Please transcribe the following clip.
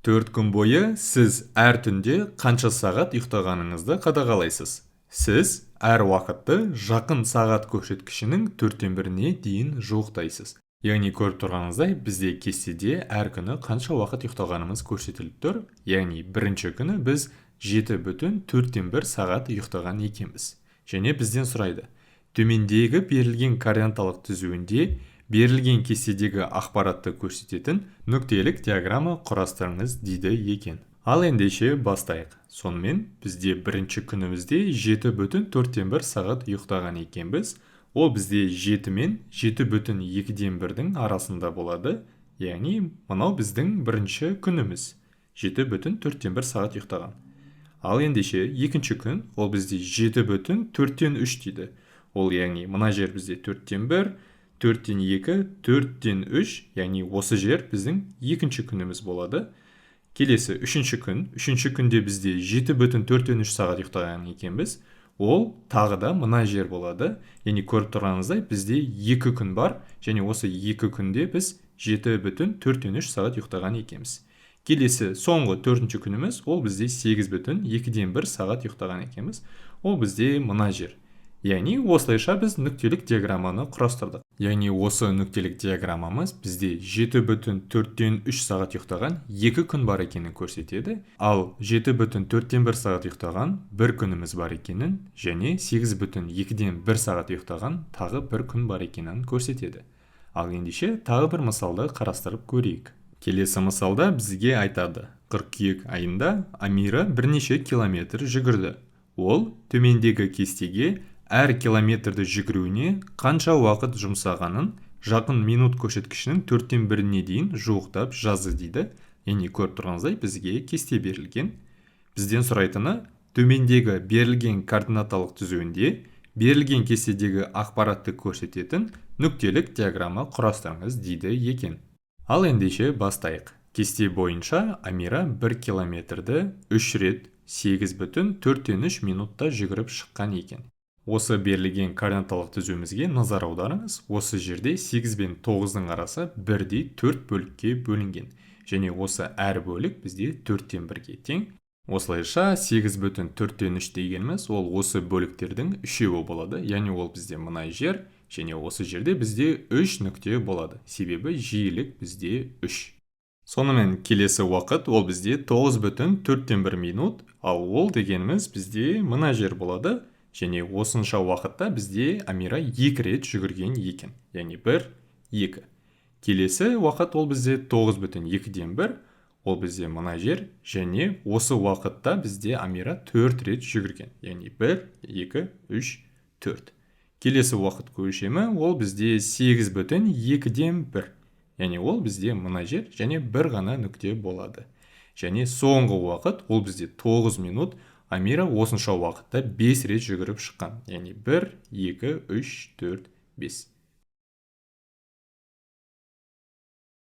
4 күн бойы сіз әр түнде қанша сағат ұйықтағаныңызды қадағалайсыз. Сіз әр уақытты жақын сағат көрсеткішінің 1/4-іне дейін жуықтайсыз. Яғни көріп тұрғаныңыздай, бізде кестеде әр күні қанша уақыт ұйықтағанымыз көрсетіліп тұр. Яғни бірінші күні біз 7,4 сағат ұйықтаған екенбіз. Және бізден сұрайды: төмендегі берілген координаталық түзуінде берілген кестедегі ақпаратты көрсететін нүктелік диаграмма құрастырыңыз дейді екен. Ал ендеше бастайық. Сонымен бізде бірінші күнімізде 7,4 сағат ұйықтаған екенбіз. Ол бізде 7 мен 7,2-дің арасында болады. Яғни мынау біздің бірінші күніміз. 7,4 сағат ұйықтаған. Ал ендеше екінші күн, ол бізде 7,4 дейді. Ол яғни мына жер бізде 4/1, 4/2, 4/3, яғни осы жер біздің екінші күніміз болады. Келесі үшінші күн. Үшінші күнде бізде 7,4 сағат ұйықтаған екенбіз. Ол тағы да мына жер болады. Яғни көріп тұрғаныңыздай, бізде 2 күн бар, және осы 2 күнде біз 7,4 сағат ұйықтаған екенбіз. Келесі соңғы төртінші күніміз, ол бізде 8,2 сағат ұйықтаған екенбіз. Ол бізде мына жер. Яғни осылайша біз нүктелік диаграмманы құрастырдық. Яғни осы нүктелік диаграммамыз бізде 7,4 сағат ұйықтаған 2 күн бар екенін көрсетеді. Ал 7,4 сағат ұйықтаған бір күніміз бар екенін, және 8,2 сағат ұйықтаған тағы бір күн бар екенін көрсетеді. Ал ендеше тағы бір мысалды қарастырып көрейік. Келесі мысалда бізге айтады: қыркүйек айында Амира бірнеше километр жүгірді. Ол төмендегі кестеге әр километрді жүгіруіне қанша уақыт жұмсағанын жақын минут көрсеткішінің 4/1-іне дейін жуықтап жазды дейді. Яғни көріп тұрғаныңыздай, бізге кесте берілген. Бізден сұрайтыны: төмендегі берілген координаталық түзуінде берілген кестедегі ақпаратты көрсететін нүктелік диаграмма құрастырыңыз дейді екен. Ал ендеше бастайық. Кесте бойынша Амира 1 километрді 3 рет 8,4 минутта жүгіріп шыққан екен. Осы берілген координаталық түзуімізге назар аударыңыз. Осы жерде 8 бен 9-ның арасы 1/4 бөлікке бөлінген. Және осы әр бөлік бізде 4/1-ге тең. Осылайша 8,4 дегеніміз ол осы бөліктердің үшеуі болады. Яғни ол бізде мына жер, және осы жерде бізде 3 нүкте болады. Себебі жиілік бізде 3. Сонымен келесі уақыт ол бізде 9,4 минут, ал ол дегеніміз бізде мына жер болады. Және осынша уақытта бізде Амира 2 рет жүгірген екен. Яғни 1, 2. Келесі уақыт ол бізде 9,2-1, ол бізде мына жер, және осы уақытта бізде Амира 4 рет жүгірген. Яғни 1, 2, 3, 4. Келесі уақыт өлшемі ол бізде 8,2-1. Яғни ол бізде мына жер, және бір ғана нүкте болады. Және соңғы уақыт ол бізде 9 минут. Амира осынша уақытта 5 рет жүгіріп шыққан. Яғни 1, 2, 3, 4, 5.